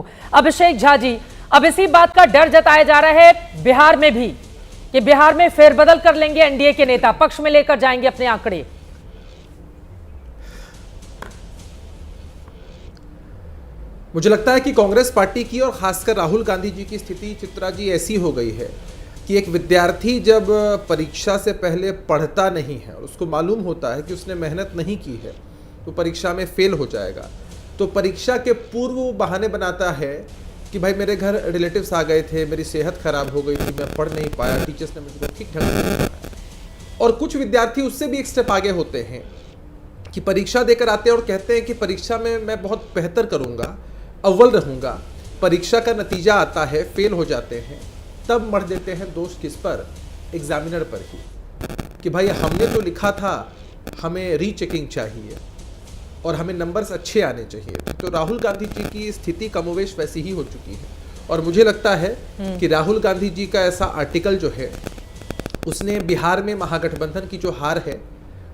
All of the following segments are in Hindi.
हूं। अभिषेक झा जी, अब इसी बात का डर जताया जा रहा है बिहार में भी कि बिहार में फेरबदल कर लेंगे एनडीए के नेता, पक्ष में लेकर जाएंगे अपने आंकड़े। मुझे लगता है कि कांग्रेस पार्टी की और खासकर राहुल गांधी जी की स्थिति चित्रा जी ऐसी हो गई है कि एक विद्यार्थी जब परीक्षा से पहले पढ़ता नहीं है और उसको मालूम होता है कि उसने मेहनत नहीं की है तो परीक्षा में फेल हो जाएगा, तो परीक्षा के पूर्व वो बहाने बनाता है कि भाई मेरे घर रिलेटिव्स आ गए थे, मेरी सेहत खराब हो गई थी, मैं पढ़ नहीं पाया, टीचर्स ने मुझे ठीक ढंग से नहीं पढ़ाया। और कुछ विद्यार्थी उससे भी एक स्टेप आगे होते हैं कि परीक्षा देकर आते हैं और कहते हैं कि परीक्षा में मैं बहुत बेहतर करूँगा, अव्वल रहूँगा। परीक्षा का नतीजा आता है, फेल हो जाते हैं, तब मर देते हैं दोष किस पर? एग्जामिनर पर ही, कि भाई हमने तो लिखा था, हमें रीचेकिंग चाहिए और हमें नंबर्स अच्छे आने चाहिए। तो राहुल गांधी जी की स्थिति कमोवेश वैसी ही हो चुकी है और मुझे लगता है कि राहुल गांधी जी का ऐसा आर्टिकल जो है उसने बिहार में महागठबंधन की जो हार है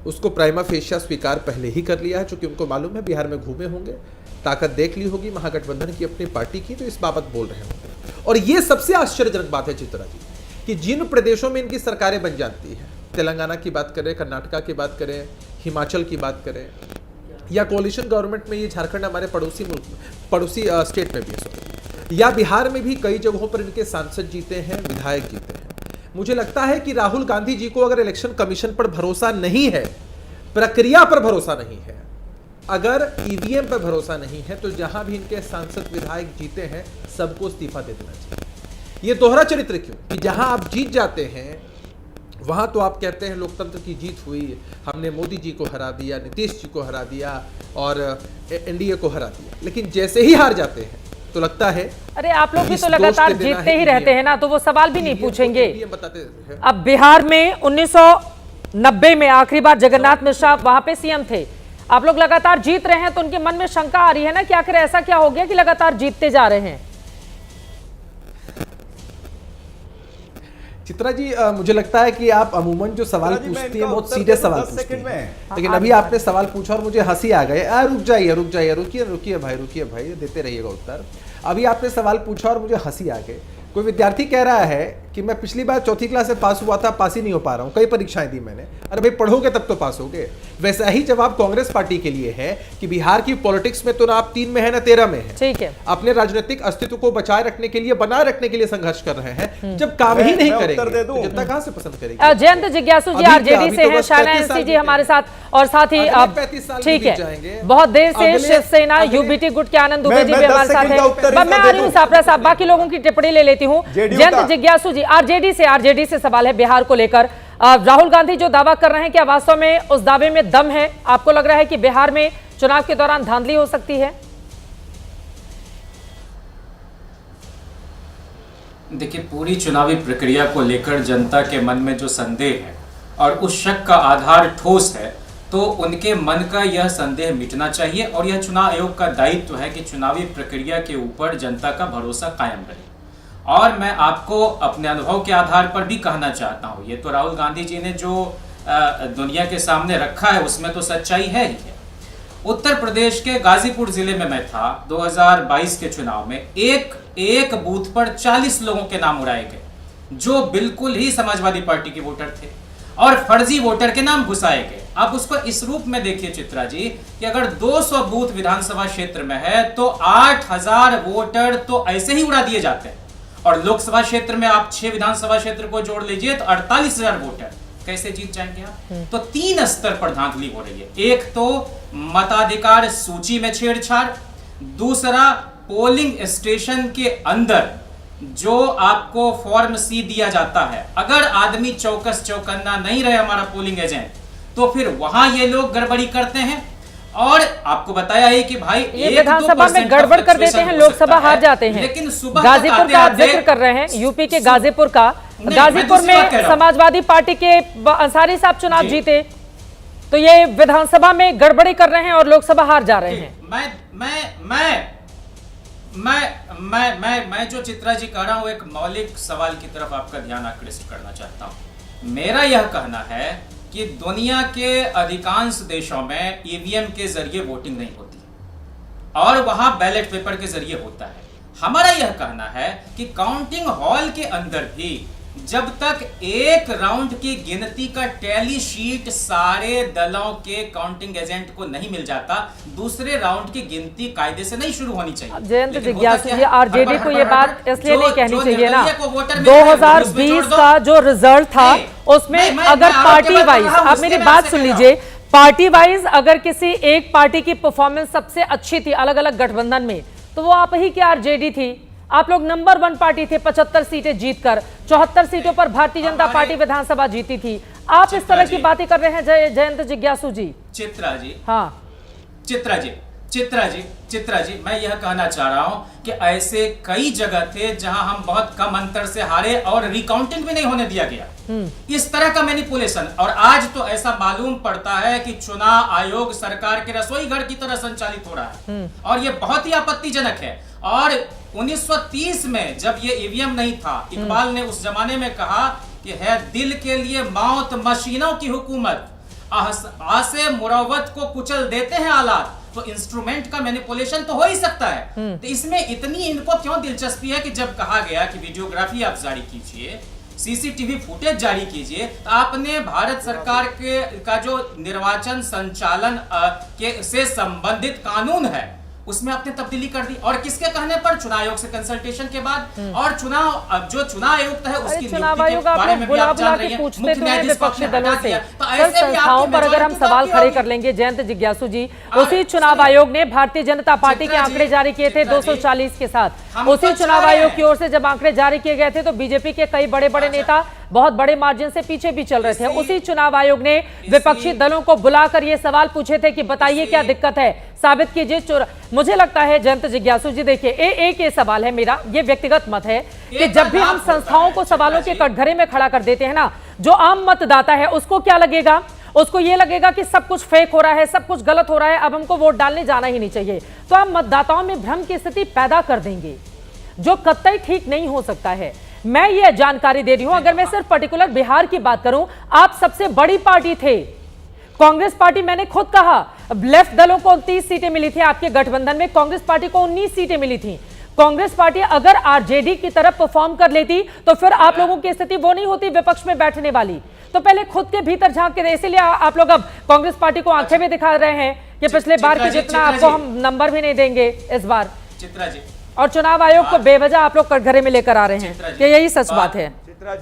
उसको प्राइमा फेशिया स्वीकार पहले ही कर लिया है, चूंकि उनको मालूम है बिहार में घूमे होंगे, ताकत देख ली होगी महागठबंधन की अपनी पार्टी की, तो इस बाबत बोल रहे होंगे। और ये सबसे आश्चर्यजनक बात है चित्रा जी कि जिन प्रदेशों में इनकी सरकारें बन जाती है, तेलंगाना की बात करें, कर्नाटका की बात करें, हिमाचल की बात करें, या कोalition गवर्नमेंट में ये झारखंड हमारे पड़ोसी स्टेट में भी है, या बिहार में भी कई जगहों पर इनके सांसद जीते हैं, विधायक जीते हैं। मुझे लगता है कि राहुल गांधी जी को अगर इलेक्शन कमीशन पर भरोसा नहीं है, प्रक्रिया पर भरोसा नहीं है, अगर ईवीएम पर भरोसा नहीं है, तो जहां भी इनके सांसद विधायक जीते हैं सबको इस्तीफा दे देना चाहिए। ये दोहरा चरित्र क्यों कि जहां आप जीत जाते हैं वहां तो आप कहते हैं लोकतंत्र की जीत हुई, हमने मोदी जी को हरा दिया, नीतीश जी को हरा दिया और एनडीए को हरा दिया, लेकिन जैसे ही हार जाते हैं तो लगता है अरे आप लोग भी तो लगातार जीतते ही रहते हैं ना, तो वो सवाल भी नहीं पूछेंगे। बताते हैं। अब बिहार में 1990 में आखिरी बार जगन्नाथ मिश्रा वहां पे सीएम थे, आप लोग लगातार जीत रहे हैं, तो उनके मन में शंका आ रही है ना कि आखिर ऐसा क्या हो गया कि लगातार जीतते जा रहे हैं। चित्रा जी, मुझे लगता है कि आप अमूमन जो सवाल पूछती हैं बहुत सीधे सवाल पूछती हैं, लेकिन अभी आपने सवाल पूछा और मुझे हंसी आ गई। रुकिए भाई, देते रहिएगा उत्तर। अभी आपने सवाल पूछा और मुझे हंसी आ गई। कोई विद्यार्थी कह रहा है कि मैं पिछली बार चौथी क्लास से पास हुआ था, पास ही नहीं हो पा रहा हूं, कई परीक्षाएं दी मैंने। अरे भाई पढ़ोगे तब तो पास होगे। वैसा ही जवाब कांग्रेस पार्टी के लिए है कि बिहार की पॉलिटिक्स में तो ना आप 3 में है ना 13 में है। ठीक है, अपने राजनीतिक अस्तित्व को बचाए रखने के लिए, बनाए रखने के लिए संघर्ष कर रहे हैं। जब काम ही नहीं करेंगे तो जनता कहां से पसंद करेगी? जयंत जिज्ञासु जी आरजेडी से हैं, शायना एनसी जी हमारे साथ, और साथ ही ठीक है बहुत देर से शिवसेना यूबीटी गुट के आनंद दुबे जी भी हमारे साथ है। मैं आ रही हूँ सापरा साहब, बाकी लोगों की टिप्पणी ले लेती हूँ। जयंत जिज्ञासु जी, आरजेडी से सवाल है बिहार को लेकर। राहुल गांधी जो दावा कर रहे हैं, क्या वास्तव में उस दावे में दम है? आपको लग रहा है कि बिहार में चुनाव के दौरान धांधली हो सकती है? देखिए, पूरी चुनावी प्रक्रिया को लेकर जनता के मन में जो संदेह है और उस शक का आधार ठोस है, तो उनके मन का यह संदेह मिटना चाहिए और यह चुनाव आयोग का दायित्व है कि चुनावी प्रक्रिया के ऊपर जनता का भरोसा कायम रहे। और मैं आपको अपने अनुभव के आधार पर भी कहना चाहता हूँ, ये तो राहुल गांधी जी ने जो दुनिया के सामने रखा है उसमें तो सच्चाई है ही है। उत्तर प्रदेश के गाजीपुर जिले में मैं था 2022 के चुनाव में, एक बूथ पर 40 लोगों के नाम उड़ाए गए जो बिल्कुल ही समाजवादी पार्टी के वोटर थे और फर्जी वोटर के नाम घुसाए गए। अब उसको इस रूप में देखिए चित्रा जी कि अगर 200 बूथ विधानसभा क्षेत्र में है तो 8000 वोटर तो ऐसे ही उड़ा दिए जाते हैं, और लोकसभा क्षेत्र में आप 6 विधानसभा क्षेत्र को जोड़ लीजिए तो 48,000 वोटर कैसे जीत जाएंगे आप? तो 3 स्तर पर धांधली हो रही है। एक तो मताधिकार सूची में छेड़छाड़, दूसरा पोलिंग स्टेशन के अंदर जो आपको फॉर्म सी दिया जाता है, अगर आदमी चौकस चौकन्ना नहीं रहे हमारा पोलिंग एजेंट, तो फिर वहां ये लोग गड़बड़ी करते हैं। और आपको बताया है कि भाई ये विधानसभा में गड़बड़ कर देते हैं, लोकसभा हार जाते हैं। लेकिन सुबह गाजीपुर का आप जिक्र कर रहे हैं, यूपी के गाजीपुर का, गाजीपुर में समाजवादी पार्टी के अंसारी साहब चुनाव जीते, तो ये विधानसभा में गड़बड़ी कर रहे हैं और लोकसभा हार जा रहे हैं। मैं जो चित्रा जी कह रहा हूं एक मौलिक सवाल की तरफ आपका ध्यान आकृष्ट करना चाहता हूं। मेरा यह कहना है कि दुनिया के अधिकांश देशों में ईवीएम के जरिए वोटिंग नहीं होती और वहां बैलेट पेपर के जरिए होता है। हमारा यह कहना है कि काउंटिंग हॉल के अंदर भी जब तक एक राउंड की गिनती का टैली शीट सारे दलों के काउंटिंग एजेंट को नहीं मिल जाता, दूसरे राउंड की गिनती कायदे से नहीं शुरू होनी चाहिए। जयंत जिज्ञासु जी, आरजेडी को ये बात इसलिए नहीं कहनी चाहिए ना, 2020 का जो रिजल्ट था उसमें अगर पार्टी वाइज, आप मेरी बात सुन लीजिए, पार्टी वाइज अगर किसी एक पार्टी की परफॉर्मेंस सबसे अच्छी थी अलग अलग गठबंधन में, तो वो आप ही की आरजेडी थी। आप लोग नंबर 1 पार्टी थे 75 सीटें जीतकर, 74 सीटों पर भारतीय जनता पार्टी विधानसभा जीती थी। आप इस तरह की बातें कर रहे हैं जयंत जिज्ञासु जी। चित्रा जी, हाँ चित्रा जी, मैं यह कहना चाह रहा हूं कि ऐसे कई जगह थे जहां हम बहुत कम अंतर से हारे और रिकाउंटिंग भी नहीं होने दिया गया। इस तरह का मैनिपुलेशन, और आज तो ऐसा मालूम पड़ता है कि चुनाव आयोग सरकार के रसोई घर की तरह संचालित हो रहा है, और यह बहुत ही आपत्तिजनक है। और 1930 में जब ये ईवीएम नहीं था, इकबाल ने उस जमाने में कहा कि है दिल के लिए मौत मशीनों की हुकूमत, आसे मुरव्वत को कुचल देते हैं आलात। तो इंस्ट्रूमेंट का मैनिपुलेशन तो हो ही सकता है, तो इसमें इतनी इनको क्यों दिलचस्पी है कि जब कहा गया कि वीडियोग्राफी आप जारी कीजिए, सीसीटीवी फुटेज जारी कीजिए, तो आपने भारत सरकार का जो निर्वाचन संचालन से संबंधित कानून है उसमें आपने तब्दीली कर दी, और किसके कहने पर? चुनाव आयोग से कंसल्टेशन के बाद। और जो चुनाव आयुक्त है उसकी चुनाव आयोग बारे में भी आप जान रही हैं, पूछते तो हैं विपक्षी दलों से। संस्थाओं पर अगर हम सवाल खड़े कर लेंगे जयंत जिज्ञासु जी, उसी चुनाव आयोग ने भारतीय जनता पार्टी के आंकड़े जारी किए थे 240 के साथ। उसी चुनाव आयोग की ओर से जब आंकड़े जारी किए गए थे तो बीजेपी के कई बड़े बड़े नेता बहुत बड़े मार्जिन से पीछे भी चल रहे थे। उसी चुनाव आयोग ने विपक्षी दलों को बुलाकर ये सवाल पूछे थे कि बताइए क्या दिक्कत है, साबित कीजिए। मुझे लगता है जयंत जिज्ञासु जी, देखिए एक ये सवाल है मेरा, ये व्यक्तिगत मत है कि जब भी हम संस्थाओं को सवालों के कटघरे में खड़ा कर देते हैं ना, जो आम मतदाता है उसको क्या लगेगा? उसको ये लगेगा कि सब कुछ फेक हो रहा है, सब कुछ गलत हो रहा है, अब हमको वोट डालने जाना ही नहीं चाहिए। तो आप मतदाताओं में भ्रम की स्थिति पैदा कर देंगे, जो कतई ठीक नहीं हो सकता है। मैं ये जानकारी दे रही हूं, अगर मैं सिर्फ पर्टिकुलर बिहार की बात करूं, आप सबसे बड़ी पार्टी थे कांग्रेस पार्टी। मैंने खुद कहा लेफ्ट दलों को 29 सीटें मिली थी आपके गठबंधन में, कांग्रेस पार्टी को 19 सीटें मिली थी। कांग्रेस पार्टी अगर आरजेडी की तरफ परफॉर्म कर लेती तो फिर आप लोगों की स्थिति वो नहीं होती विपक्ष में बैठने वाली। तो पहले खुद के भीतर झांक के, इसीलिए आप लोग अब कांग्रेस पार्टी को आंखें भी दिखा रहे हैं कि पिछले बार के जितना आपको हम नंबर भी नहीं देंगे इस बार। चित्रा जी, और चुनाव आयोग को बेवजह आप लोग कटघरे में लेकर आ रहे हैं, कि यही सच बात है। चित्रा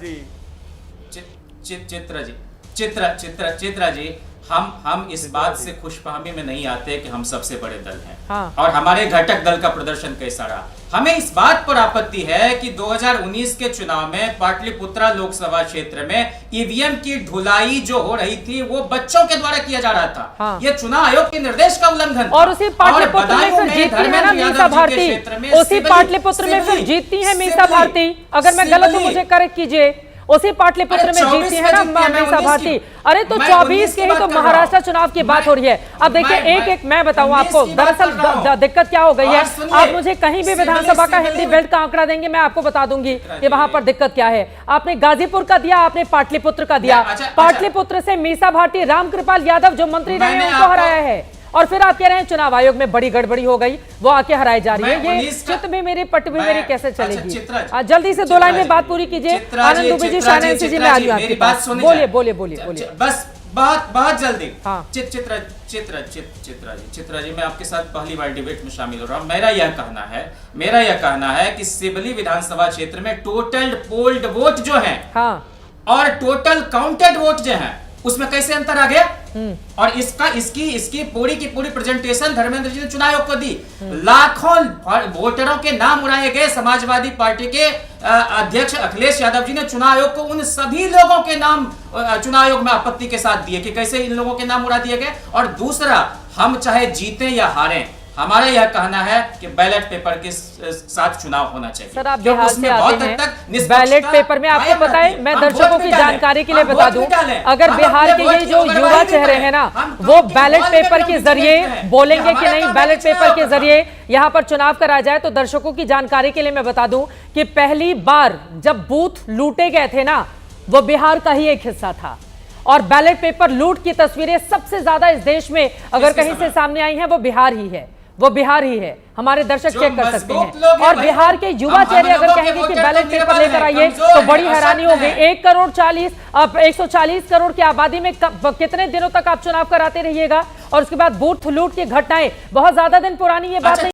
जी, हम इस बात से खुशफहमी में नहीं आते कि हम सबसे बड़े दल हैं। हाँ। और हमारे घटक दल का प्रदर्शन कैसा रहा। हमें इस बात पर आपत्ति है कि 2019 के चुनाव में पाटलिपुत्रा लोकसभा क्षेत्र में ईवीएम की ढुलाई जो हो रही थी वो बच्चों के द्वारा किया जा रहा था। हाँ। यह चुनाव आयोग के निर्देश का उल्लंघन था। और उसी पाटलिपुत्र में फिर जीतती है ना मीसा भारती, उसी पाटलिपुत्र में फिर जीतती है मीसा भारती। अगर मैं गलत हूं मुझे करेक्ट कीजिए। उसी पाटलिपुत्र में जीती है ना मीसा भारती। अरे तो 24 के ही तो महाराष्ट्र चुनाव की बात हो रही है। अब देखिए एक मैं बताऊं आपको दरअसल दिक्कत क्या हो गई है। आप मुझे कहीं भी विधानसभा का हिंदी बेल्ट का आंकड़ा देंगे, मैं आपको बता दूंगी कि वहां पर दिक्कत क्या है। आपने गाजीपुर का दिया, आपने पाटलिपुत्र का दिया। पाटलिपुत्र से मीसा भारती रामकृपाल यादव जो मंत्री रहे हैं उनको हराया है, और फिर आप कह रहे हैं चुनाव आयोग में बड़ी गड़बड़ी हो गई, वो आके हराई जा रही है। ये चित्त में मेरी पट भी मेरी कैसे चलेगी? जल्दी से 2 लाइन में बात पूरी कीजिए। आनंद दुबे जी, शाहनवाज जी, मैं आ रही हूं आपके पास। बोलिए बस बहुत जल्दी। हाँ। चित्रा जी, मैं आपके साथ पहली बार डिबेट में शामिल हो रहा हूं। मेरा यह कहना है कि सिवली विधानसभा क्षेत्र में टोटल पोल्ड वोट जो है, हाँ, और टोटल काउंटेड वोट जो है उसमें कैसे अंतर आ गया? और इसकी पूरी की पूरी प्रेजेंटेशन धर्मेंद्र जी ने चुनाव आयोग को दी। लाखों वोटरों के नाम उड़ाए गए। समाजवादी पार्टी के अध्यक्ष अखिलेश यादव जी ने चुनाव आयोग को उन सभी लोगों के नाम चुनाव आयोग में आपत्ति के साथ दिए कि कैसे इन लोगों के नाम उड़ा दिए गए। और दूसरा, हम चाहे जीतें या हारें, हमारा यह कहना है कि बैलेट पेपर के साथ चुनाव होना चाहिए। सर, आप बिहार से आते हैं, बैलेट पेपर में आपको पता है, मैं दर्शकों की जानकारी के लिए बता दूं, अगर बिहार के ये जो युवा चेहरे हैं ना, वो बैलेट पेपर के जरिए बोलेंगे कि नहीं बैलेट पेपर के जरिए यहाँ पर चुनाव कराया जाए, तो दर्शकों की जानकारी के लिए मैं बता दूं कि पहली बार जब बूथ लूटे गए थे ना, वो बिहार का ही एक हिस्सा था। और बैलेट पेपर लूट की तस्वीरें सबसे ज्यादा इस देश में अगर कहीं से सामने आई हैं वो बिहार ही है। वो बिहार ही है। हमारे दर्शक जो चेक कर सकते मजबूत हैं। लोग हैं और भाई, बिहार के युवा हम चेहरे अगर लोगों के कहेंगे कि वोटर बैलेट तो पेपर निर्बल लेकर हैं, आइए कमजोर तो हैं, बड़ी हैरानी अशक्त होगी। हैं। 140 करोड़ की आबादी में कितने दिनों तक आप चुनाव कराते रहिएगा? और उसके बाद बूथ लूट की घटनाएं बहुत ज्यादा दिन पुरानी ये बात नहीं।